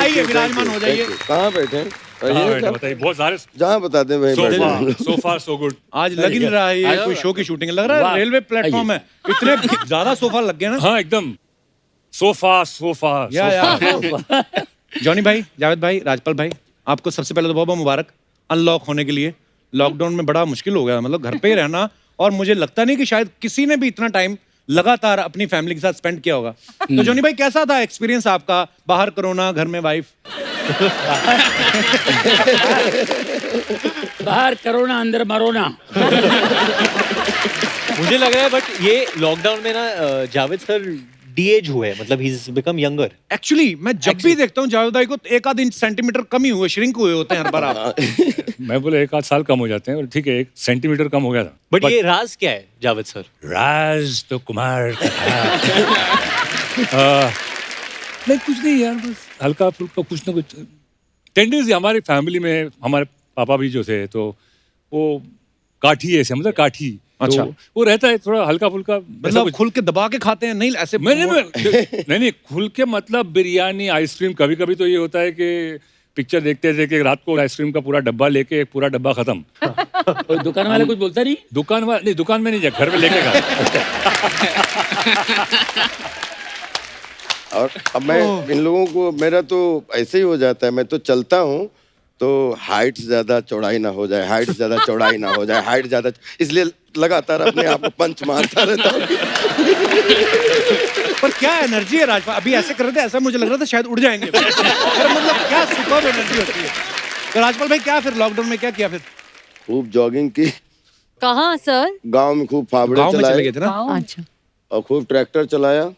आइए विराजमान हो जाइए। कहाँ बैठे हैं? बताइए, बहुत सारे जहाँ बताते हैं वहीं बैठे हैं। so far so good। आज लग ही नहीं रहा है ये कोई शो की शूटिंग, लग रहा है रेलवे प्लेटफॉर्म है, इतने ज्यादा सोफा लग गए ना। हाँ एकदम सोफा या जॉनी भाई, जावेद भाई, राजपाल भाई, आपको सबसे पहले तो बहुत बहुत मुबारक अनलॉक होने के लिए। लॉकडाउन में बड़ा मुश्किल हो गया, मतलब घर पे ही रहना, और मुझे लगता नहीं कि शायद किसी ने भी इतना टाइम लगातार अपनी फैमिली के साथ स्पेंड किया होगा। तो जॉनी भाई कैसा था एक्सपीरियंस आपका, बाहर कोरोना घर में वाइफ? बाहर कोरोना अंदर मरोना। मुझे लग रहा है बट ये लॉकडाउन में ना जावेद सर डी-एज हुए, मतलब he is become younger. Actually मैं जब भी देखता हूँ जावेद भाई को एक आध इंच सेंटीमीटर कम ही हुए, श्रिंक हुए होते हैं हर बार आप। मैं बोले 1 आध साल कम हो जाते हैं, ठीक है 1 सेंटीमीटर कम हो गया था। बट ये राज क्या है जावेद सर? राज तो कुमार का था। नहीं कुछ नहीं यार, बस हल्का फुल्का कुछ ना कुछ टेंडेंसी हमारी फैमिली में। हमारे पापा भी जो थे तो वो काठी ऐसे, मतलब काठी। अच्छा। तो वो रहता है थोड़ा हल्का फुल्का, मतलब खुल के दबा के खाते हैं? नहीं ऐसे नहीं खुल के मतलब बिरयानी आइसक्रीम। कभी कभी तो ये होता है कि पिक्चर देखते थे रात को आइसक्रीम का पूरा डब्बा लेके एक पूरा डब्बा खत्म। और दुकान वाले कुछ बोलता नहीं? दुकान में नहीं, घर में लेके खा। और अब मैं इन लोगों को, मेरा तो ऐसे ही हो जाता है, मैं तो चलता हूँ तो हाइट ज्यादा चौड़ाई ना हो जाए, हाइट ज्यादा चौड़ाई ना हो जाए, हाइट ज्यादा, इसलिए लगातार अपने आप को पंच मारता रहता हूँ। पर क्या एनर्जी है राजपाल, अभी ऐसे कर रहे थे, ऐसा मुझे लग रहा था शायद उड़ जाएंगे। मतलब क्या सुपर्ब एनर्जी होती है। तो राजपाल भाई क्या फिर लॉकडाउन में क्या किया फिर? खूब जॉगिंग की। कहाँ सर? गांव में खूब फावड़े गांव में चले गए चलाए थे ना? अच्छा। और खूब ट्रैक्टर चलाया।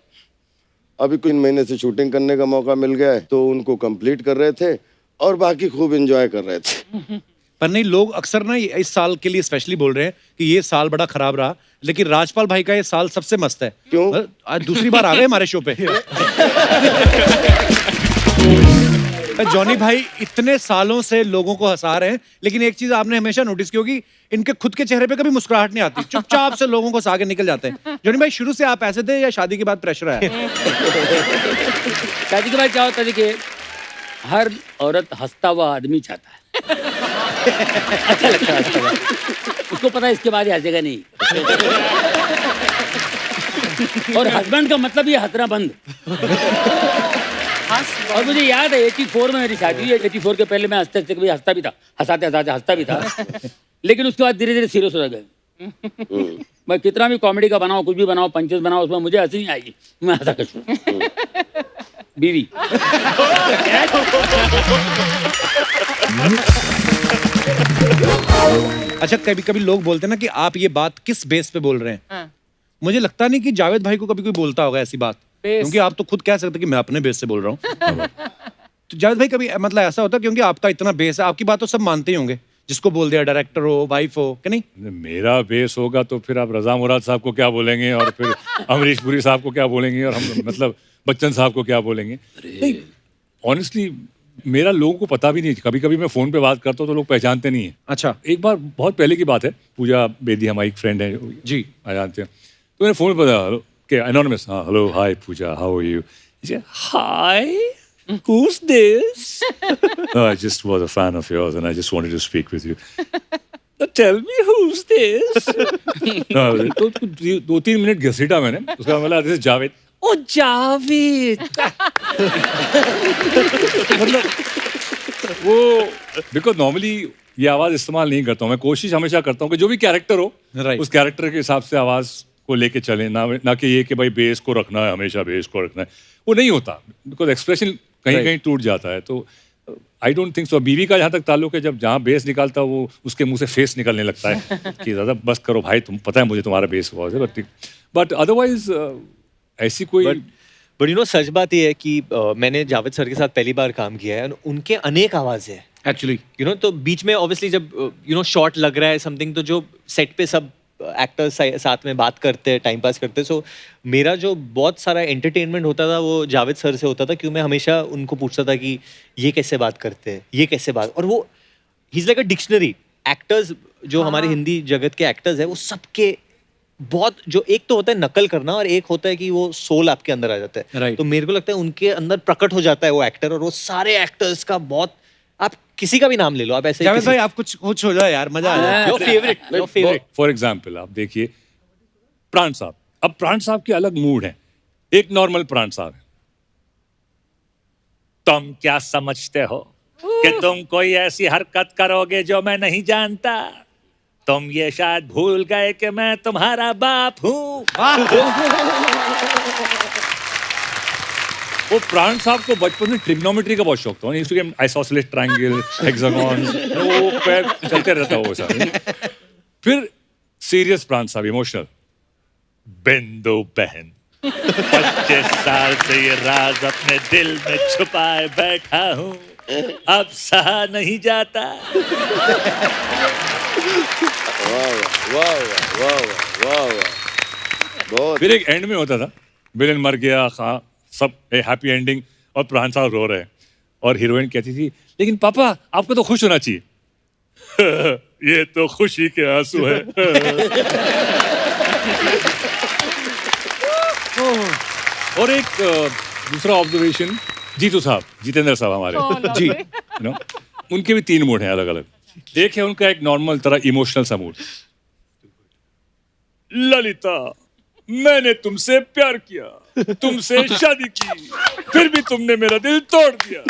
अभी कुछ महीने से शूटिंग करने का मौका मिल गया है तो उनको कंप्लीट कर रहे थे और बाकी खूब एंजॉय कर रहे थे। पर नहीं, लोग अक्सर ना इस साल के लिए स्पेशली बोल रहे हैं कि ये साल बड़ा खराब रहा, लेकिन राजपाल भाई का ये साल सबसे मस्त है। क्यों? आज दूसरी बार आ गए हमारे शो पे। जॉनी भाई इतने सालों से लोगों को हंसा रहे हैं, लेकिन एक चीज आपने हमेशा नोटिस की होगी, इनके खुद के चेहरे पे कभी मुस्कुराहट नहीं आती, चुपचाप से लोगों को हंसा के निकल जाते हैं। जॉनी भाई शुरू से आप ऐसे थे या शादी के बाद प्रेशर आया? शादी के बाद क्या होता है कि हर औरत हंसता हुआ आदमी चाहता है। अच्छा लगता है हंसता हुआ। उसको पता है इसके बाद ये हंसेगा नहीं। और हस्बैंड का मतलब ये हंसना बंद। और मुझे याद है 84 में मेरी शादी हुई। 84 के पहले मैं हंसते कभी हंसता भी था, हंसाते हंसाते हंसता भी था, लेकिन उसके बाद धीरे धीरे सीरियस हो गए। मैं कितना भी कॉमेडी का बनाऊं, कुछ भी बनाऊं, पंचेस बनाऊं, उसमें मुझे हंसी नहीं आएगी, मैं हंसा कर बीवी। अच्छा, कभी कभी लोग बोलते हैं ना कि आप ये बात किस बेस पे बोल रहे हैं। मुझे लगता नहीं कि जावेद भाई को कभी कोई बोलता होगा ऐसी बात, क्योंकि आप तो खुद कह सकते कि मैं अपने बेस से बोल रहा हूँ। तो जावेद भाई कभी मतलब ऐसा होता है, क्योंकि आपका इतना बेस है, आपकी बात तो सब मानते ही होंगे, जिसको बोल दिया, डायरेक्टर हो, वाइफ हो, कि नहीं? मेरा बेस होगा तो फिर आप रजा मुराद साहब को क्या बोलेंगे, और फिर अमरीश पुरी साहब को क्या बोलेंगे, और हम मतलब बच्चन साहब को क्या बोलेंगे। नहीं, ऑनेस्टली मेरा लोगों को पता भी नहीं। कभी कभी मैं फोन पे बात करता हूँ तो लोग पहचानते नहीं है। अच्छा। एक बार बहुत पहले की बात है, पूजा बेदी हमारी एक फ्रेंड है जी, जानते हैं, तो मैंने फोन पे बताया कि एनोनिमस, हाँ hello hi Pooja, how are you? Hi, who's this? No, I just was a fan of yours and I just wanted to speak with you. Tell me who's this? No, तो 2-3 minute घसीटा मैंने, उसका मतलब this is Javed. ओ जावेद। मतलब वो because normally ये आवाज इस्तेमाल नहीं करता हूँ मैं। कोशिश हमेशा करता हूँ कि जो भी कैरेक्टर हो, उस कैरेक्टर के हिसाब से आवाज को लेके चले, ना कि ये कि भाई बेस को रखना है, हमेशा बेस को रखना है, वो नहीं होता, बिकॉज एक्सप्रेशन कहीं कहीं टूट जाता है। तो आई डोंट थिंक सो। बीवी का जहाँ तक ताल्लुक है, जब जहाँ बेस निकालता है वो उसके मुंह से फेस निकलने लगता है कि दादा बस करो भाई, तुम पता है मुझे तुम्हारा बेस बहुत है, बट अदरवाइज ऐसी कोई। बट यू नो सच बात ये है कि मैंने जावेद सर के साथ पहली बार काम किया है, उनके अनेक आवाज़ें हैं एक्चुअली, यू नो। तो बीच में ऑब्वियसली जब यू नो शॉट लग रहा है समथिंग, तो जो सेट पे सब एक्टर्स साथ में बात करते हैं, टाइम पास करते हैं, सो मेरा जो बहुत सारा एंटरटेनमेंट होता था वो जावेद सर से होता था, क्योंकि मैं हमेशा उनको पूछता था कि ये कैसे बात करते हैं, ये कैसे बात, और वो he is like a dictionary. Actors जो हमारे हिंदी जगत के एक्टर्स हैं वो सबके बहुत जो एक तो होता है नकल करना और एक होता है कि वो सोल आपके अंदर आ जाता है। Right. तो मेरे को लगता है उनके अंदर प्रकट हो जाता है वो एक्टर, और वो सारे एक्टर्स का बहुत, आप किसी का भी नाम ले लो, आप ऐसे जावेद भाई आप कुछ हो जाए यार, मजा आ जाए। योर फेवरेट फॉर एग्जाम्पल आप देखिए प्राण साहब, अब प्राण साहब के अलग मूड है। एक नॉर्मल प्राण साहब है, तुम क्या समझते हो कि तुम कोई ऐसी हरकत करोगे जो मैं नहीं जानता? तुम ये शायद भूल गए कि मैं तुम्हारा बाप हूं। वो प्राण साहब को बचपन में ट्रिग्नोमेट्री का बहुत शौक था, आइसोसेलेस ट्रायंगल, हेक्सागन, वो पैर चलते रहता वो सब। फिर सीरियस प्राण साहब, इमोशनल, बिंदु बहन 25 साल से ये राज अपने दिल में छुपाए बैठा हूँ, अब सहा नहीं जाता। बहुत फिर एक एंड में होता था, विलेन मर गया, सब हैप्पी एंडिंग, और प्राण साहब रो रहे हैं, और हीरोइन कहती थी लेकिन पापा आपको तो खुश होना चाहिए। ये तो खुशी के आंसू है। और एक दूसरा ऑब्जर्वेशन, जीतू साहब, जितेंद्र साहब हमारे जी, उनके भी 3 मूड हैं अलग अलग। एक है उनका एक नॉर्मल तरह इमोशनल सा मूड, ललिता मैंने तुमसे प्यार किया, तुमसे शादी की, फिर भी तुमने मेरा दिल तोड़ दिया।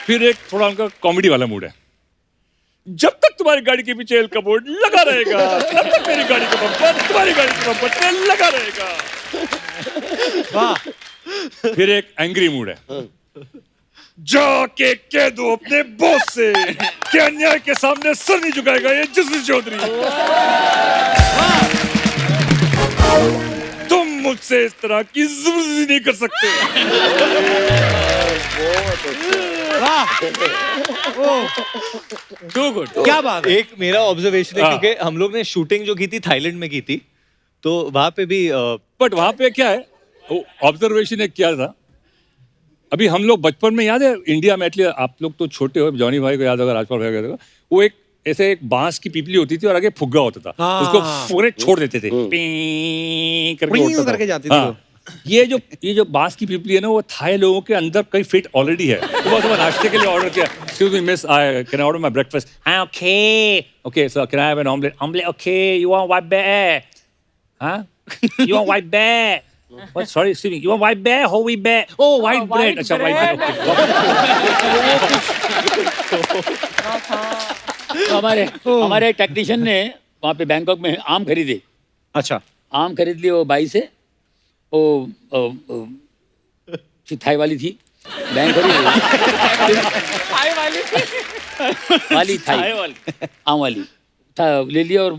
फिर एक थोड़ा उनका कॉमेडी वाला मूड है, जब तक तुम्हारी गाड़ी के पीछे एल का बोर्ड लगा रहेगा, तब तक मेरी गाड़ी का बम्पर तुम्हारी गाड़ी के बम्पर पे लगा रहेगा। वाह। फिर एक एंग्री मूड है, जाके कह दो अपने बॉस से कि अन्याय के सामने सर नहीं झुकाएगा ये जस्टिस चौधरी। तुम मुझसे इस तरह की जबरदस्ती नहीं कर सकते। टू गुड, क्या बात है। एक मेरा ऑब्जर्वेशन है, क्योंकि हम लोग ने शूटिंग जो की थी थाईलैंड में की थी, तो वहां पे भी बट वहां पे क्या है, ऑब्जर्वेशन एक क्या था, अभी हम लोग बचपन में याद है इंडिया में, एटलीस्ट आप लोग तो छोटे हो, जॉनी भाई को याद होगा, राजपाल भाई को याद होगा, वो एक ऐसे एक बांस की पीपली होती थी और आगे फुग्गा होता था, उसको पूरे छोड़ देते थे, पीं करके उड़ता था। करके जाती थी वो। ये जो बांस की पीपली है ना, वो थाई लोगों के अंदर कई फिट ऑलरेडी है। तो सुबह नाश्ते के लिए ऑर्डर किया, excuse me miss, can I order my breakfast? हां okay okay sir, can I have an omelette okay, you want white bread? हां you want white bread? What? Sorry, excuse me. You want white bear? Whole wheat bear? Oh, white bread. अच्छा, white bread. Okay. तो हमारे technician ने वहाँ पे Bangkok में आम खरीदे। अच्छा, आम खरीद लिए वो बाई से, वो थाई वाली थी, बैंक वाली थाई आम वाली था, ले लिया और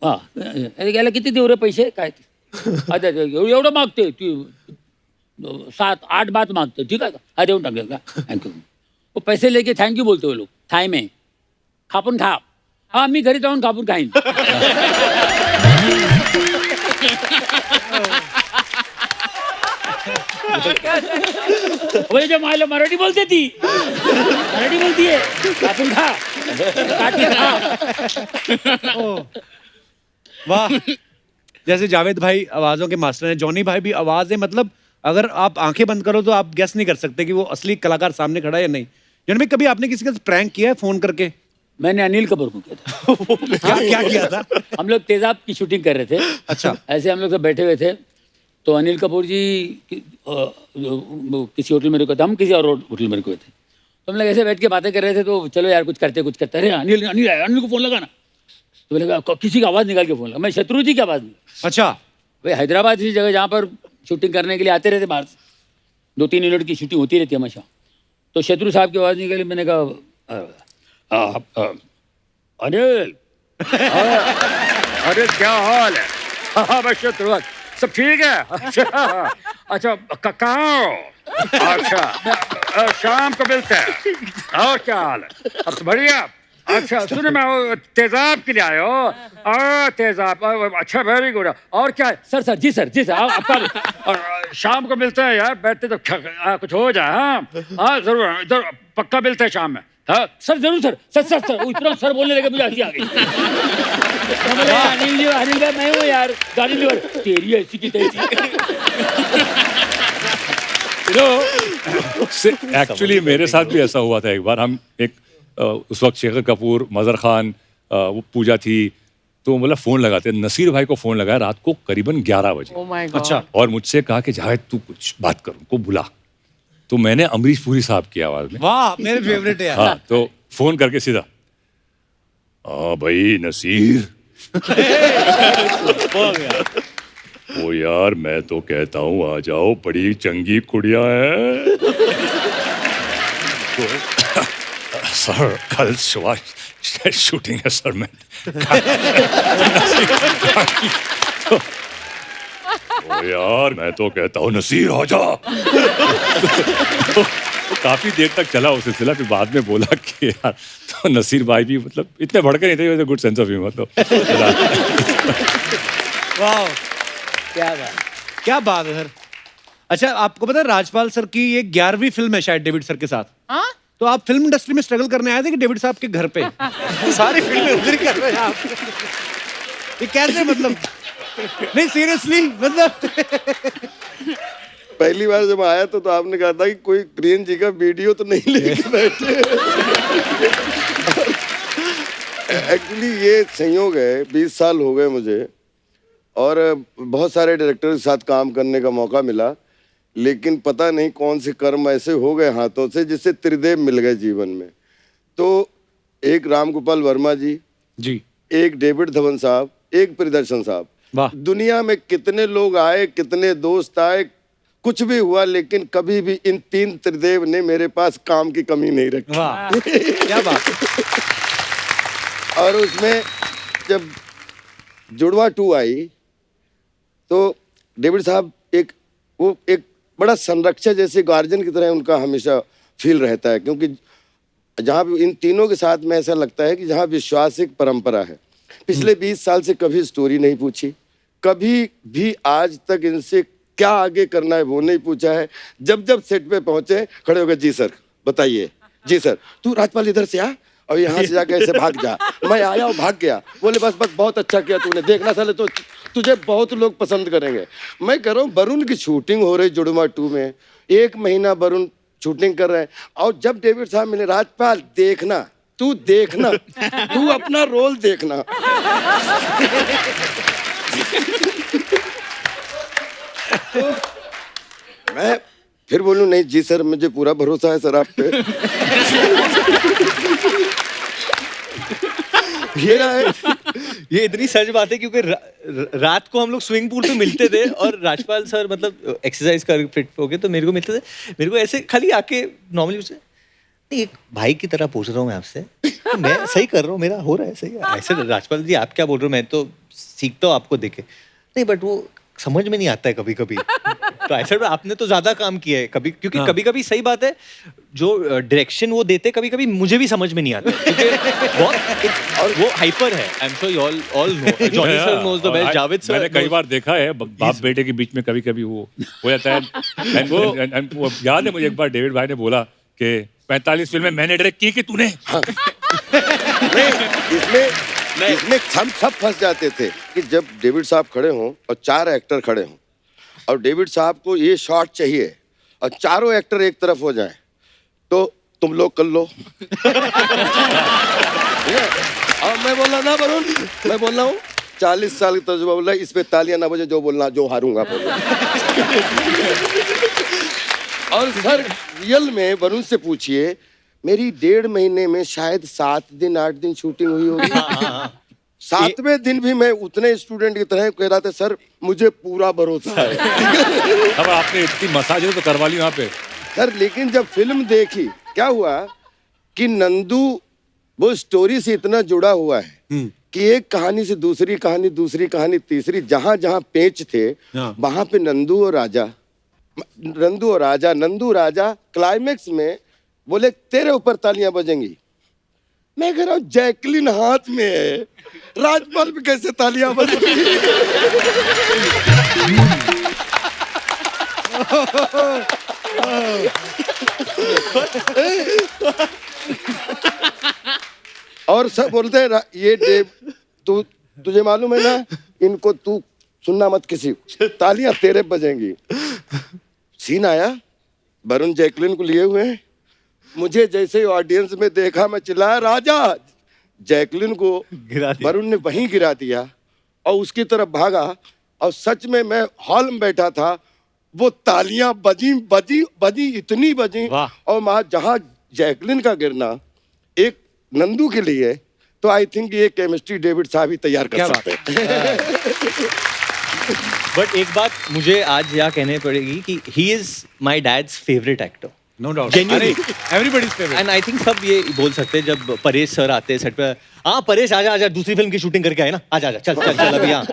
हाँ गेला किती देऊ रे पैसे काय ते? अच्छा एवढं मागते 7-8 बात मागते, ठीक है हा देऊन टाकले का, थँक्यू। वो पैसे लेके थँक्यू बोलते वो लोग थाई में, खापून खा। हाँ मी घरी जाऊन खापून खाईन। वही जो मायला मराठी बोलते थी, मराठी बोलती है, खापून खा, काट के खा। वाह। जैसे जावेद भाई आवाजों के मास्टर हैं, जॉनी भाई भी आवाज है, मतलब अगर आप आंखें बंद करो तो आप गेस नहीं कर सकते कि वो असली कलाकार सामने खड़ा है या नहीं। जॉनी भाई कभी आपने किसी का प्रैंक किया है फोन करके? मैंने अनिल कपूर को किया था। क्या किया था? हम लोग तेजाब की शूटिंग कर रहे थे। अच्छा। ऐसे हम लोग सब बैठे हुए थे, तो अनिल कपूर जी किसी होटल में रुके थे, हम किसी और होटल में रुके थे, तो हम लोग ऐसे बैठ के बातें कर रहे थे, तो चलो यार कुछ करते। अरे अनिल अनिल अनिल को फोन लगाना, तो मैंने कहा किसी की आवाज़ निकाल के फोन लगा, मैं शत्रु जी की आवाज़ नहीं। अच्छा। भाई हैदराबाद की जगह जहाँ पर शूटिंग करने के लिए आते रहते बाहर से, 2-3 मिनट की शूटिंग होती रहती है हमेशा, तो शत्रु साहब की आवाज़ निकाली। मैंने कहा अनिल अरे क्या हाल है? हाँ मैं शत्रु, सब ठीक है? अच्छा अच्छा कहाँ हो? अच्छा शाम को मिलते हैं, और क्या हाल है? अब तो बढ़िया। अच्छा सुने, मैं वो तेजाब के लिए आया हो। तेजाब, अच्छा वेरी गुड। और क्या है सर? सर जी सर आपका शाम को मिलते हैं यार, बैठते तो कुछ हो जाए। हाँ जरूर पक्का मिलते हैं शाम में। हाँ सर जरूर सर वो इतना सर बोलने लगे, मुझे हंसी आ गई। अनिल भाई मैं हूँ यार, गाड़ी लीवर तेरी ऐसी की तैसी। एक्चुअली मेरे साथ भी ऐसा हुआ था एक बार। हम उस वक्त शेखर कपूर, मजहर खान, वो पूजा थी, तो मतलब फ़ोन लगाते, नसीर भाई को फ़ोन लगाया रात को करीबन 11 बजे। Oh my God. अच्छा। और मुझसे कहा कि जावेद तू कुछ बात कर, उनको बुला। तो मैंने अमरीश पुरी साहब की आवाज़ में, वाह मेरे फेवरेट है यार। हाँ, तो फ़ोन करके सीधा, हाँ भाई नसीर। ओ यार मैं तो कहता हूँ आ जाओ, बड़ी चंगी कुड़िया है। तो, सर कल सुबह शूटिंग है सर। मैं ओ यार मैं तो कहता हूँ नसीर आ जा। तो काफी देर तक चला वो सिलसिला, फिर बाद में बोला कि यार, तो नसीर भाई भी मतलब इतने भड़के नहीं थे, गुड सेंस ऑफ ह्यूमर। तो वाह क्या बात। है सर। अच्छा आपको पता है राजपाल सर की ये 11वीं फिल्म है शायद डेविड सर के साथ। हाँ? तो आप फिल्म इंडस्ट्री में स्ट्रगल करने आए थे कि डेविड साहब के घर पे? सारी फिल्में उधर कर रहे हैं आप। ये कैसे मतलब? नहीं सीरियसली मतलब। पहली बार जब आया तो आपने कहा था कि कोई प्रियन जी का वीडियो तो नहीं लेके बैठे। एक्चुअली ये संयोग है, 20 साल हो गए मुझे और बहुत सारे डायरेक्टर के साथ काम करने का मौका मिला, लेकिन पता नहीं कौन से कर्म ऐसे हो गए हाथों से जिससे त्रिदेव मिल गए जीवन में। तो एक राम गोपाल वर्मा जी, एक डेविड धवन साहब, एक प्रियदर्शन साहब। वाह। दुनिया में कितने लोग आए, कितने दोस्त आए, कुछ भी हुआ, लेकिन कभी भी इन 3 त्रिदेव ने मेरे पास काम की कमी नहीं रखी। वाह क्या बात। और उसमें जब जुड़वा 2 आई तो डेविड साहब एक बड़ा संरक्षक जैसे गार्जियन की तरह उनका हमेशा फील रहता है, क्योंकि जहाँ भी इन तीनों के साथ में ऐसा लगता है कि जहाँ विश्वास एक परंपरा है। पिछले 20 साल से कभी स्टोरी नहीं पूछी, कभी भी आज तक इनसे क्या आगे करना है वो नहीं पूछा है। जब जब सेट पे पहुंचे खड़े हो गए, जी सर बताइए, जी सर तू राजपाल इधर से आ और यहाँ से जाके ऐसे भाग जा। मैं आया और भाग गया, बोले बस बहुत अच्छा किया तूने, देखना साले तो तुझे बहुत लोग पसंद करेंगे। मैं कह रहा हूँ वरुण की शूटिंग हो रही जुड़वा 2 में, 1 महीना वरुण शूटिंग कर रहे हैं और जब डेविड साहब मिले, राजपाल देखना, तू देखना, तू अपना रोल देखना। तो मैं फिर बोलूं नहीं जी सर मुझे पूरा भरोसा है सर आप पे। ये इतनी सच बात है क्योंकि रात को हम लोग स्विमिंग पूल पे मिलते थे और राजपाल सर मतलब एक्सरसाइज कर फिट हो गए तो मेरे को मिलते थे, मेरे को ऐसे खाली आके नॉर्मली उससे एक भाई की तरह पूछ रहा हूँ मैं आपसे, तो मैं सही कर रहा हूँ, मेरा हो रहा है सही है। ऐसे राजपाल जी आप क्या बोल रहे हो, मैं तो सीखता हूँ आपको देखे, नहीं बट वो समझ में नहीं आता है कभी कभी। तो ऐसा आपने तो ज्यादा काम किया है कभी, क्योंकि कभी कभी सही बात है जो डायरेक्शन वो देते कभी कभी मुझे भी समझ में नहीं आता और वो हाइपर है। I am sure you all know, Johnny sir knows the best, Javed sir मैंने कई बार देखा है बाप बेटे के बीच में कभी कभी वो हो जाता है। वो याद है मुझे एक बार डेविड भाई ने बोला कि 45 फिल्में मैंने डायरेक्ट की कि तूने। इसमें हम सब फंस जाते थे कि जब डेविड साहब खड़े हों और 4 एक्टर खड़े हों और डेविड साहब को ये शॉट चाहिए और चारों एक्टर एक तरफ हो जाएं, तो तुम लोग कर लो। और मैं बोल रहा ना वरुण, मैं बोल रहा हूँ 40 साल की तजुर्बा बोल रहा है, इस पे तालियां ना बजे, जो बोलना जो हारूंगा बोलना। और सर रियल में वरुण से पूछिए, मेरी 1.5 महीने में शायद 7 दिन 8 दिन शूटिंग हुई होगी। 7वें दिन भी मैं उतने स्टूडेंट की तरह कह रहा था सर मुझे पूरा भरोसा है। अब आपने इतनी मसाज तो करवा ली वहाँ पे सर, लेकिन जब फिल्म देखी क्या हुआ कि नंदू वो स्टोरी से इतना जुड़ा हुआ है कि एक कहानी से दूसरी कहानी, दूसरी कहानी तीसरी, जहां जहां पेच थे वहां पे नंदू और राजा क्लाइमेक्स में बोले तेरे ऊपर तालियां बजेंगी, मैं कह रहा हूँ जैकलिन हाथ में है, राजपाल पे कैसे तालियां बज रही है? और सब बोलते हैं ये डेव तुझे मालूम है ना, इनको तू सुनना मत किसी को, तालियां तेरे बजेंगी। सीन आया, वरुण जैकलिन को लिए हुए हैं, मुझे जैसे ही ऑडियंस में देखा मैं चिल्लाया राजा, जैकलिन को वरुण ने वहीं गिरा दिया और उसकी तरफ भागा, और सच में मैं हॉल में बैठा था, वो तालियां बजी इतनी बजी, और वहां जहां जैकलिन का गिरना एक नंदू के लिए, तो आई थिंक ये केमिस्ट्री डेविड साहब ही तैयार कर सकते हैं। बट एक बात मुझे आज यहाँ कहने पड़ेगी कि he is my dad's favourite actor, no doubt, Genuinely. Everybody's favourite. And I think सब ये बोल सकते हैं जब परेश सर आते हैं सेट पे, हाँ परेश आजा आजा, दूसरी फिल्म की शूटिंग करके आए ना, आजा आजा, चल चल चल, अभी यहाँ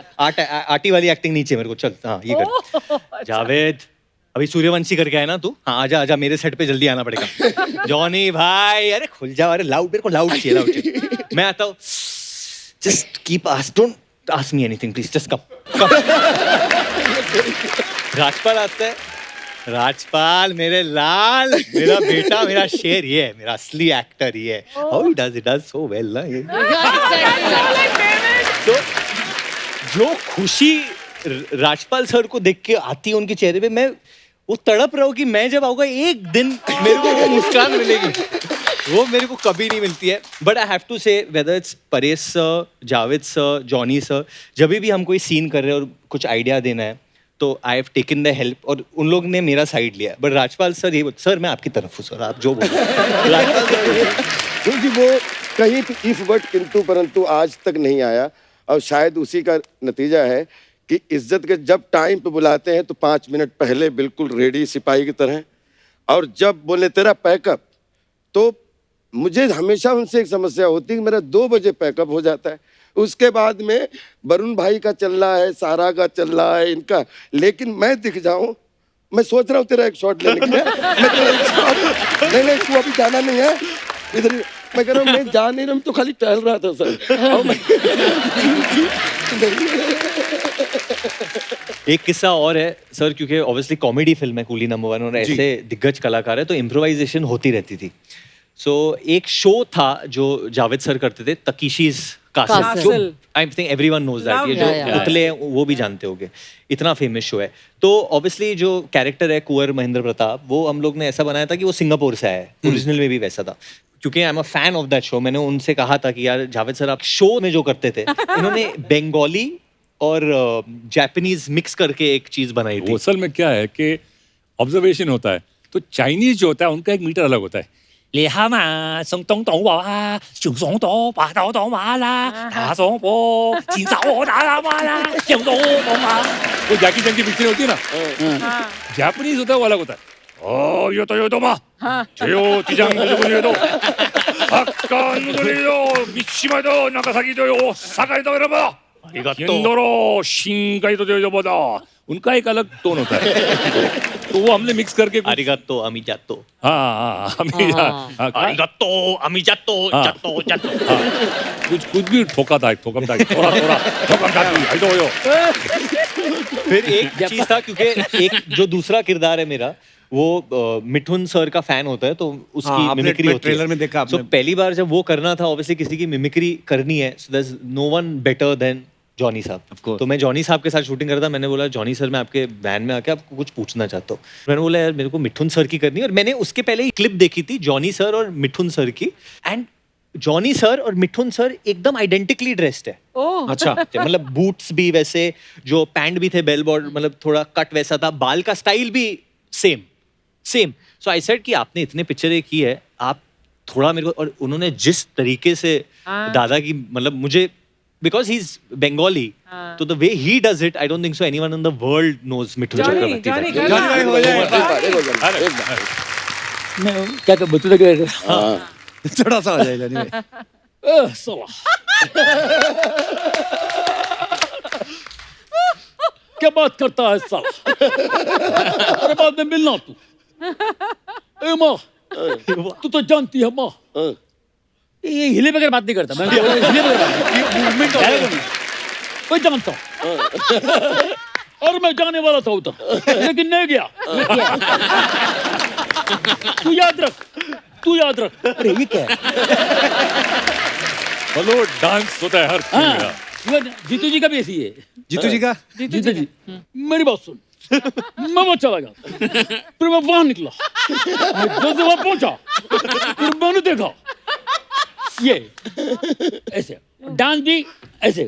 आटी वाली एक्टिंग नीचे मेरे को, चल हाँ ये कर। जावेद अभी सूर्यवंशी करके आए ना तू, हाँ आजा आजा, मेरे सेट पे जल्दी आना पड़ेगा। जॉनी भाई अरे खुल जाओ, अरे लाउड, मेरे को लाउड चाहिए, लाउड चाहिए। मैं आता हूँ, just keep don't ask me anything please, just come. Rajpal आता है, राजपाल मेरे लाल, मेरा बेटा, मेरा शेर ये है, मेरा असली एक्टर ये है। How he does so well ना ये। तो जो खुशी राजपाल सर को देख के आती है उनके चेहरे पे, मैं वो तड़प रहा हूँ कि मैं जब आऊंगा एक दिन मेरे को वो मुस्कान मिलेगी, वो मेरे को कभी नहीं मिलती है। बट आई हैव टू से whether it's Paresh sir, Javed sir, Johnny sir, जब भी हम कोई सीन कर रहे हैं और कुछ आइडिया देना है तो I have taken the help, और उन लोग ने मेरा साइड लिया। बट राजपाल सर ये सर मैं आपकी तरफ हूँ सर, आप जो बोलो। राजपाल सर क्योंकि वो कहीं इफ बट किंतु परंतु आज तक नहीं आया, और शायद उसी का नतीजा है कि इज्जत के जब टाइम पे बुलाते हैं तो 5 मिनट पहले बिल्कुल रेडी सिपाही की तरह, और जब बोले तेरा पैकअप, तो मुझे हमेशा उनसे एक समस्या होती है कि मेरा 2 बजे पैकअप हो जाता है, उसके बाद में वरुण भाई का चल रहा है, सारा का चल रहा है, इनका, लेकिन मैं दिख जाऊं, मैं सोच रहा हूँ तेरा एक शॉट लेने के लिए, मैं तेरा एक शॉट, नहीं तू अभी जाना नहीं है इधर, मैं कह रहा हूँ मैं जा नहीं रहा हूँ, तो खाली टहल रहा था सर। एक किस्सा और है सर, क्योंकि ऑब्वियसली कॉमेडी फिल्म है कूली नंबर 1 और ऐसे दिग्गज कलाकार है, तो इम्प्रोवाइजेशन होती रहती थी। सो एक शो था जो जावेद सर करते थे, तकीशीज कासल, जो I think everyone knows that, ये जो पुतले हैं वो भी जानते होंगे, इतना फेमस शो है। तो ऑब्वियसली जो कैरेक्टर है कुंवर महेंद्र प्रताप, वो हम लोग ने ऐसा बनाया था कि वो सिंगापुर से आया है, ओरिजिनल में भी वैसा था। क्योंकि I am a fan of that show, मैंने उनसे कहा था कि यार जावेद सर आप शो में जो करते थे, इन्होंने बंगाली और जापानीज मिक्स करके एक चीज बनाई थी। असल में क्या है कि ऑब्जर्वेशन होता है, तो चाइनीज जो होता है उनका एक मीटर अलग होता है। ले हामा संग तोंग तोंग वा शु सोंग दो बा दो दो मा ला ता सोंग बो जिन जाओ दा ला मा ला जिंग दो दो मा, वो जैकी चैन की पिक्चर होती है ना, जापानीज होता है वो अलग होता है। ओ यो तो मा जेयो तिजांग नुगुली दो हक्का नुगुली दो मिशिमा दो नागासाकी दो ओसाका दो यरोबा हिंदोरो शिंगाई दो योबोदा, उनका एक अलग टोन होता है। तो वो हमने मिक्स करके आरिगातो अमिजातो, आरिगातो अमिजातो, जातो जातो, कुछ भी ठोका था, ठोकम था, थोड़ा ठोकम था, आई दो यो। फिर एक चीज था, क्योंकि एक जो दूसरा किरदार है मेरा, वो मिठुन सर का फैन होता है, तो उसकी मिमिक्री होती है। ट्रेलर में देखा आपने। So, पहली बार जब वो करना था, ऑब्वियसली किसी की मिमिक्री करनी है, so there's no one better than Johnny साहब। तो मैं जॉनी साहब के साथ शूटिंग कर रहा था, मैंने बोला जॉनी सर मैं आपके वैन में आके आपको कुछ पूछना चाहता हूँ। मैंने बोला यार मेरे को मिठुन सर की करनी है, और मैंने उसके पहले ही क्लिप देखी थी जॉनी सर और मिठुन सर की, एंड जॉनी सर और मिठुन सर एकदम आइडेंटिकली ड्रेस्ड है। अच्छा, मतलब बूट्स भी वैसे, जो पैंट भी थे बेल बॉर्डर, मतलब थोड़ा कट वैसा था, बाल का स्टाइल भी सेम। सो आई सेड कि आपने इतने पिक्चरें की है, आप थोड़ा मेरे को, और उन्होंने जिस तरीके से दादा की, मतलब मुझे, बिकॉज ही इज बंगाली, तो the way he does it, I don't think so anyone in the world knows Mithun Chakraborty. भाई हो जाए मैं क्या बता के थोड़ा सा हो जाए जानी भाई। क्या बात करता है साला? अरे बाद में मिलना तू। ए माँ, तू तो जानती है माँ, ये हिले बगैर बात नहीं करता मैं, हिले बगैर बात नहीं। कोई जानता हूँ और मैं जाने वाला था उधर लेकिन नहीं गया। तू याद रख। अरे ये क्या है? हेलो डांस होता है हर हाँ, मेरा। ये जीतू जी का भी ऐसी है। जीतू जी का जीतू जी मेरी बात सुन। मैं वो चला गया फिर मैं वहां निकला, मैं जैसे वहां पहुंचा फिर मैंने देखा ये ऐसे डांस भी ऐसे ये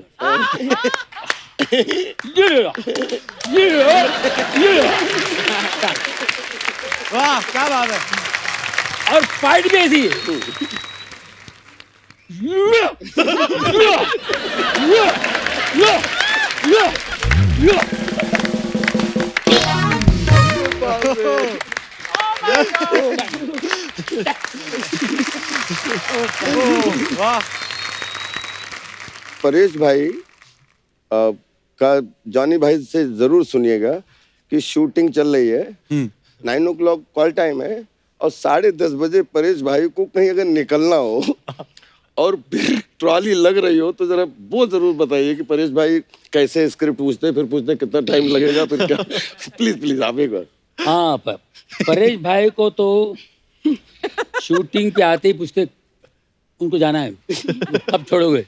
वाह क्या बात है। और फाइट भी ऐसी है। वाह परेश भाई का जॉनी भाई से जरूर सुनिएगा कि शूटिंग चल रही है, 9 o'clock कॉल टाइम है और 10:30 बजे परेश भाई को कहीं अगर निकलना हो और फिर ट्रॉली लग रही हो तो जरा वो जरूर बताइए कि परेश भाई कैसे स्क्रिप्ट पूछते फिर पूछते कितना टाइम लगेगा फिर क्या। प्लीज आप एक बार। हाँ परेश भाई को तो शूटिंग पे आते ही पूछते उनको जाना है, कब छोड़ोगे?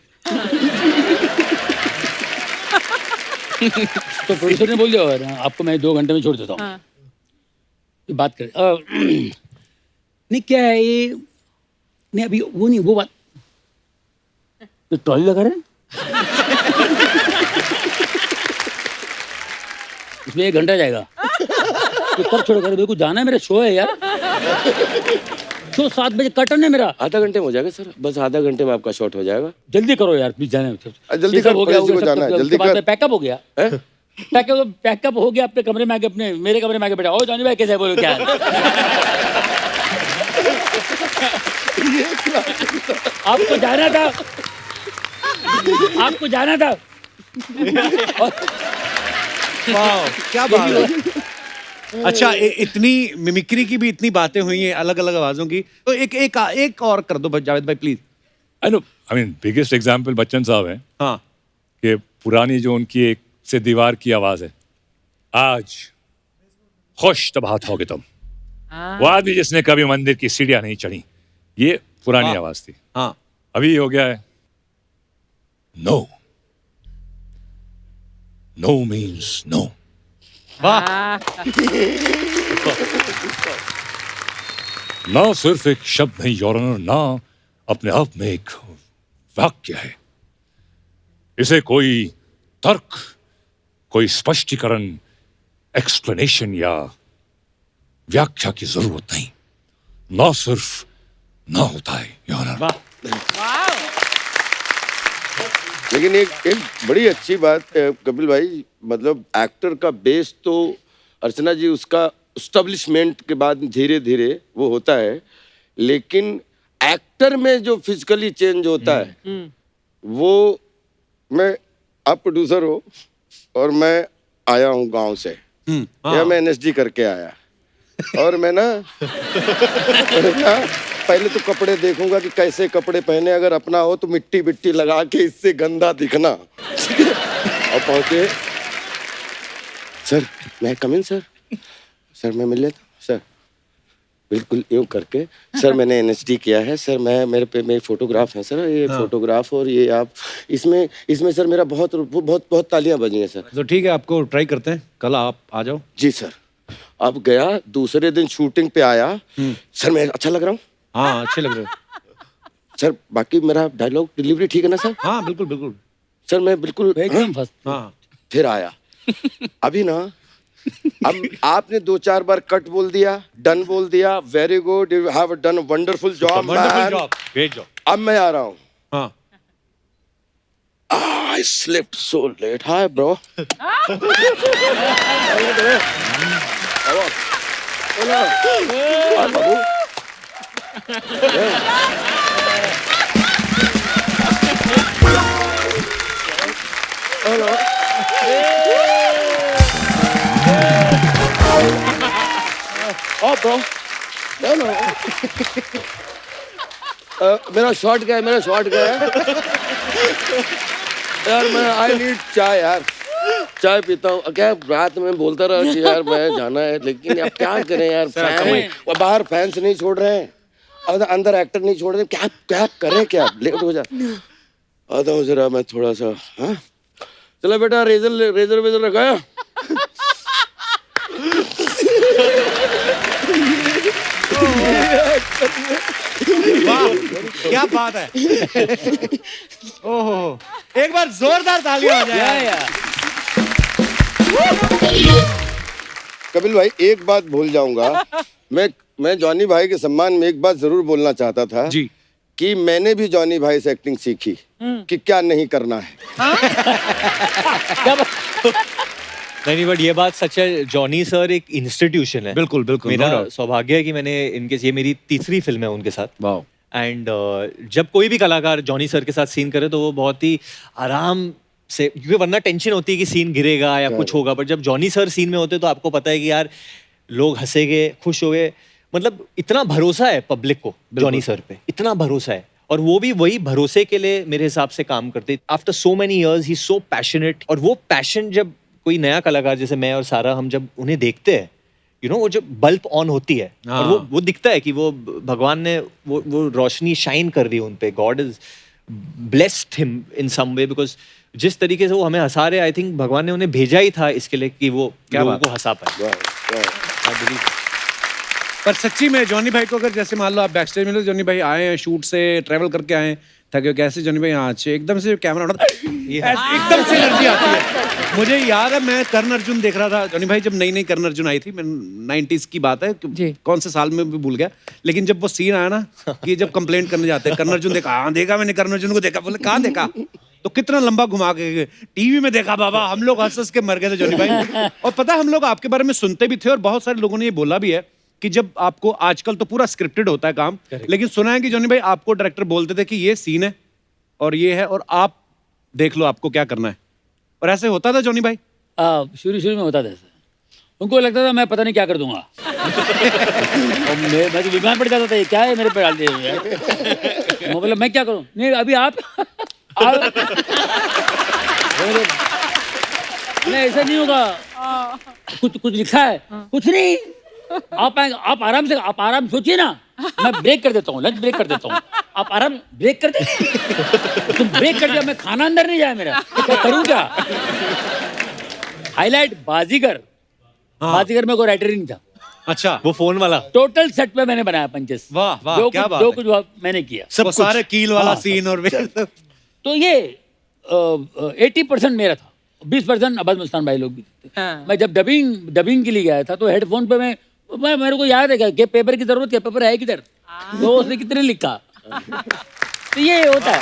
तो प्रोड्यूसर ने बोल दिया "और आपको मैं 2 घंटे में छोड़ देता हूँ। तो बात करें नहीं क्या है ये, नहीं अभी वो नहीं वो बात तो ट्रॉली लगा रहे हैं इसमें 1 घंटा जाएगा। तो कब छोड़ेगा? मेरे को जाना है, मेरा शो है यार, शो 7 बजे कर्टन है मेरा। आधा घंटे में हो जाएगा सर, बस आधा घंटे में आपका शॉट हो जाएगा। जल्दी करो यार प्लीज, जाना है। जल्दी ये सब कर, हो गया, परेश जी को जाना है, जल्दी कर। पैकअप हो गया, हैं? पैकअप हो गया, अपने कमरे में आके अपने मेरे कमरे में आके बैठा। ओ जॉनी भाई कैसे है? बोलो क्या है? आपको जाना था, आपको जाना था। वाह क्या बात है। अच्छा इतनी मिमिक्री की भी इतनी बातें हुई हैं अलग अलग आवाजों की, तो एक और कर दो जावेद भाई please. I mean biggest example Bachchan साहब हैं हाँ कि पुरानी जो उनकी एक से दीवार की आवाज है, आज खुश तबाहत होगे तुम, वो आदमी जिसने कभी मंदिर की सीढ़ियां नहीं चढ़ी, ये पुरानी हाँ। आवाज थी। हाँ अभी ये हो गया है नो, नो मीन्स नो। ना सिर्फ एक शब्द नहीं योर ऑनर, ना अपने आप में एक वाक्य है। इसे कोई तर्क, कोई स्पष्टीकरण, एक्सप्लेनेशन या व्याख्या की जरूरत नहीं, ना सिर्फ ना होता है योर ऑनर। लेकिन एक बड़ी अच्छी बात कपिल भाई, मतलब एक्टर का बेस तो अर्चना जी उसका एस्टेब्लिशमेंट के बाद धीरे धीरे वो होता है, लेकिन एक्टर में जो फिजिकली चेंज होता है वो, मैं आप प्रोड्यूसर हो और मैं आया हूँ गांव से, या मैं एनएसडी करके आया और मैं ना पहले तो कपड़े देखूंगा कि कैसे कपड़े पहने, अगर अपना हो तो मिट्टी बिट्टी लगा के इससे गंदा दिखना। और पहुंचे, सर मैं कम इन सर, सर मैं मिल लेता हूं सर, बिल्कुल यूं करके, सर मैंने एनएसडी किया है सर, मैं मेरे पे मेरे फोटोग्राफ है सर, ये फोटोग्राफ और ये आप इसमें सर मेरा बहुत बहुत बहुत तालियां बजी हैं सर। तो ठीक है, आपको ट्राई करते हैं, कल आप आ जाओ। जी सर। अब गया, दूसरे दिन शूटिंग पे आया, सर मैं अच्छा लग रहा हूँ? हाँ अच्छे लग रहे हो सर, बाकी मेरा डायलॉग डिलीवरी ठीक है ना सर? हाँ बिल्कुल बिल्कुल सर मैं बिल्कुल एकदम फर्स्ट। हाँ फिर आया, अभी ना अब आपने 2-4 बार कट बोल दिया, डन बोल दिया, very good, you have done wonderful job man, great job. अब मैं आ रहा हूँ। हाँ I slept so late. Hi bro. Hi Babu. Oh bro. No. मेरा शॉट क्या है यार, मैं आई नीड चाय यार, चाय पीता हूँ क्या। रात में बोलता रहा कि यार मैं जाना है, लेकिन अब क्या करें यार, फैन बाहर फैंस नहीं छोड़ रहे हैं, अंदर एक्टर नहीं छोड़ रहे, क्या क्या करें, क्या लेट हो जा। आता हूँ जरा मैं थोड़ा सा। हाँ चलो बेटा, रेजर रखा है। वाह क्या बात है। ओहो, एक बार जोरदार तालियां हो जाए। कपिल भाई एक बात भूल जाऊंगा, मैं जॉनी भाई के सम्मान में एक बात जरूर बोलना चाहता था जी कि मैंने भी जॉनी भाई से एक्टिंग सीखी कि क्या नहीं करना है। नहीं, बट ये बात सच है, जॉनी सर एक इंस्टीट्यूशन है। बिल्कुल बिल्कुल, मेरा no doubt। सौभाग्य है कि मैंने ये मेरी तीसरी फिल्म है उनके साथ। वाओ। एंड जब कोई भी कलाकार जॉनी सर के साथ सीन करे तो वो बहुत ही आराम से, क्योंकि वरना टेंशन होती है कि सीन गिरेगा या कुछ होगा, बट जब जॉनी सर सीन में होते तो आपको पता है कि यार लोग हंसेंगे, खुश होंगे, मतलब इतना भरोसा है पब्लिक को जॉनी सर पे, इतना भरोसा है। और वो भी वही भरोसे के लिए मेरे हिसाब से काम करते। आफ्टर सो मेनी इयर्स ही सो पैशनेट, और वो पैशन जब कोई नया कलाकार जैसे मैं और सारा हम जब उन्हें देखते हैं, यू नो, वो जब बल्ब ऑन होती है और वो दिखता है कि वो भगवान ने वो रोशनी शाइन कर रही है उन पे, God is blessed him in some way, because जिस तरीके से वो हमें हंसा रहे, आई थिंक भगवान ने उन्हें भेजा ही था इसके लिए कि वो लोगों को हंसा पाए। पर सच्ची में जॉनी भाई को अगर जैसे मान लो आप बैक स्टेज में, जॉनी भाई आए हैं शूट से, ट्रैवल करके आए हैं, थके हो, कैसे जॉनी भाई यहाँ अच्छे एकदम से कैमरा उठा, एकदम से एनर्जी आती है। मुझे याद है मैं कर्ण अर्जुन देख रहा था, जॉनी भाई जब नई कर्ण अर्जुन आई थी, मैं 90s की बात है, कौन से साल में भी भूल गया, लेकिन जब वो सीन आया ना कि जब कंप्लेंट करने जाते हैं, कर्ण अर्जुन देखा, हाँ देखा मैंने कर्ण अर्जुन को देखा, बोले कहाँ देखा, तो कितना लंबा घुमा के टीवी में देखा बाबा, हम लोग हंस के मर गए थे जॉनी भाई। और पता हम लोग आपके बारे में सुनते भी थे और बहुत सारे लोगों ने ये बोला भी है कि जब आपको, आजकल तो पूरा स्क्रिप्टेड होता है काम, लेकिन सुना है कि जॉनी भाई आपको डायरेक्टर बोलते थे कि ये सीन है और ये है और आप देख लो आपको क्या करना है, और ऐसे होता था जॉनी भाई? शुरू में होता था ऐसा, उनको लगता था मैं पता नहीं क्या कर दूंगा। और मैं तो बीमार पड़ जाता था, ये क्या है मेरे पे डाल दिए यार, मतलब मैं क्या करूं, नहीं अभी आप नहीं ऐसा नहीं होगा, कुछ लिखा है, कुछ नहीं, आप आराम सोचिए ना, मैं ब्रेक कर देता हूँ, लंच ब्रेक कर देता हूँ, आप आराम ब्रेक कर दे। तुम ब्रेक कर दिया, मैं खाना अंदर नहीं जाए मेरा, क्या करूँ क्या? हाईलाइट बाजीगर, बाजीगर में कोई राइटर ही नहीं था। अच्छा, वो फोन वाला टोटल सेट पे मैंने बनाया पंचेस। वाह वाह, क्या बात जो है। कुछ मैंने किया, सब सारे कील वाला सीन और तो ये 80% मेरा था, 20% अब्बास मस्तान भाई लोग भी थे। मैं जब डबिंग के लिए गया था तो हेडफोन पे मैं मेरे को याद है कि पेपर की जरूरत है, पेपर है किधर, तो उसने कितने लिखा, तो ये होता है।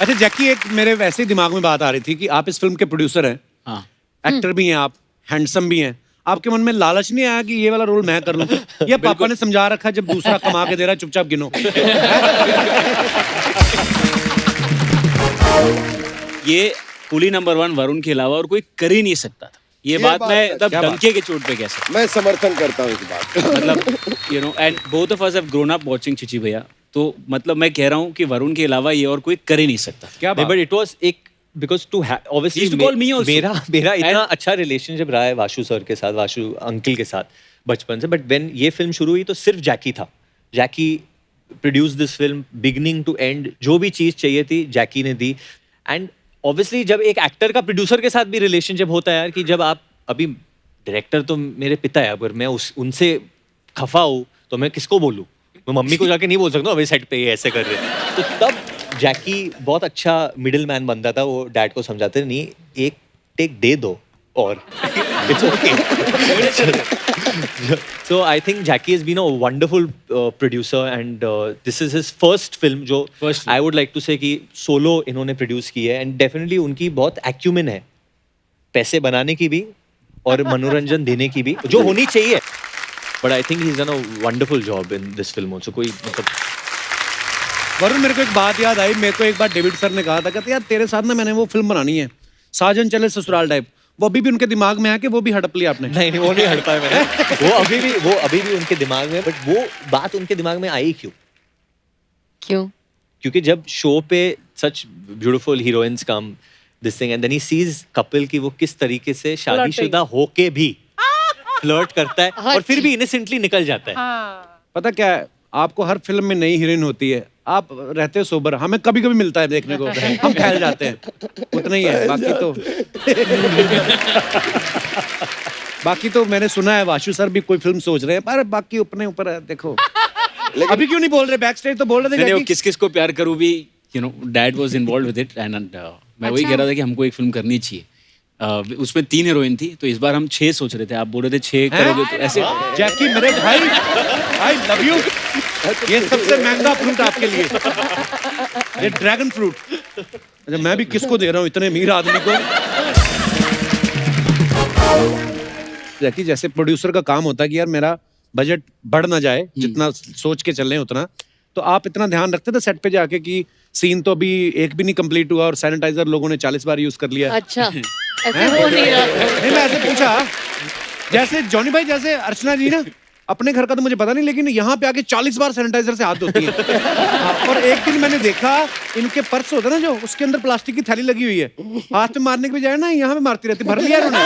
अच्छा जैकी, एक मेरे वैसे ही दिमाग में बात आ रही थी कि आप इस फिल्म के प्रोड्यूसर हैं, एक्टर भी हैं आप, हैंडसम भी हैं, आपके मन में लालच नहीं आया कि ये वाला रोल मैं कर लूं? या पापा ने समझा रखा जब दूसरा कमा के दे रहा चुपचाप गिनो? ये कुली नंबर 1 वरुण के अलावा और कोई कर ही नहीं सकता था। ये बात मैं तब डंके के चोट पे कह सकता, मैं समर्थन करता हूँ इस बात का। मतलब you know, and both of us have grown up watching Chichi bhaiya, तो मतलब मैं कह रहा हूँ कि वरुण के अलावा ये और कोई कर ही नहीं सकता। क्या बात? बट इट वाज एक because to obviously Used to call me also. मेरा इतना अच्छा रिलेशनशिप रहा है वाशु सर के साथ, वाशु अंकल के साथ बचपन से, बट व्हेन ये फिल्म शुरू हुई तो सिर्फ जैकी था। Jackie produce this film beginning to end, जो भी चीज़ चाहिए थी जैकी ने दी। एंड ऑब्वियसली जब एक एक्टर का प्रोड्यूसर के साथ भी रिलेशनशिप होता है यार, कि जब आप, अभी डायरेक्टर तो मेरे पिता है, अगर मैं उनसे खफा हूँ तो मैं किसको बोलूँ? मैं मम्मी को जाके नहीं बोल सकता अभी सेट पे ये ऐसे कर रहे हैं। तो तब जैकी बहुत अच्छा मिडिल मैन बनता था, वो डैड को समझाते नहीं, एक टेक दे दो और it's okay. So I think Jackie has been a wonderful producer and this is his first film जो I would like to say कि solo इन्होंने produce की है, and definitely उनकी बहुत acumen है पैसे बनाने की भी और मनोरंजन देने की भी, जो होनी चाहिए। But I think he's done a wonderful job in this film also। कोई मतलब वरुण, मेरे को एक बात याद आई, मेरे को एक बार डेविड सर ने कहा था, कहते यार तेरे साथ ना मैंने वो फिल्म बनानी है, साजन चले ससुराल टाइप, वो अभी भी उनके दिमाग में है कि वो भी हड़प लिया आपने? नहीं वो नहीं हट पाया मैंने। वो अभी भी उनके दिमाग में, बट वो बात उनके दिमाग में आई क्यों? क्यों? क्योंकि जब शो पे such beautiful heroines come this thing and then he sees Kapil की वो किस तरीके से शादीशुदा होके भी फ्लर्ट करता है और फिर भी इनोसेंटली निकल जाता है। पता क्या है, आपको हर फिल्म में नई हीरोइन होती है, आप रहते हो सोबर, हमें कभी कभी मिलता है देखने को, हम फैल जाते हैं, उतना ही है। बाकी तो मैंने सुना है वाशु सर भी कोई फिल्म सोच रहे हैं, पर बाकी अपने ऊपर है, देखो। अभी क्यों नहीं बोल रहे? बैक स्टेज तो बोल रहे थे मैंने वो कि किस किस को प्यार करूं भी, you know, dad was involved with it and मैं वही कह रहा था कि हमको एक फिल्म करनी चाहिए। उसमें 3 हीरोइन थी, तो इस बार हम 6 सोच रहे थे। आप बोल रहे थे 6 करोगे तो ऐसे। जैकी मेरे भाई, आई लव यू। ये सबसे महंगा फ्रूट आपके लिए, ये ड्रैगन फ्रूट। अच्छा, मैं भी किसको दे रहा हूँ इतने अमीर आदमी को? जैकी, जैसे प्रोड्यूसर का काम होता है कि यार मेरा बजट बढ़ ना जाए, जितना सोच के चल रहे हैं उतना, तो आप इतना ध्यान रखते थे सेट पे जाके कि सीन तो अभी एक भी नहीं कंप्लीट हुआ और सैनिटाइजर लोगों ने 40 बार यूज कर लिया? अच्छा, ऐसे हो नहीं रहा। नहीं, मैं ऐसे पूछा, जैसे जॉनी भाई, जैसे अर्चना जी ना, अपने घर का तो मुझे पता नहीं, लेकिन यहाँ पे आके 40 बार सैनिटाइजर से हाथ धोती हैं। और एक दिन मैंने देखा, इनके पर्स होता है ना जो, उसके अंदर प्लास्टिक की थैली लगी हुई है, हाथ में मारने के बजाय ना यहाँ पे मारती रहती, भर लिया इन्होंने।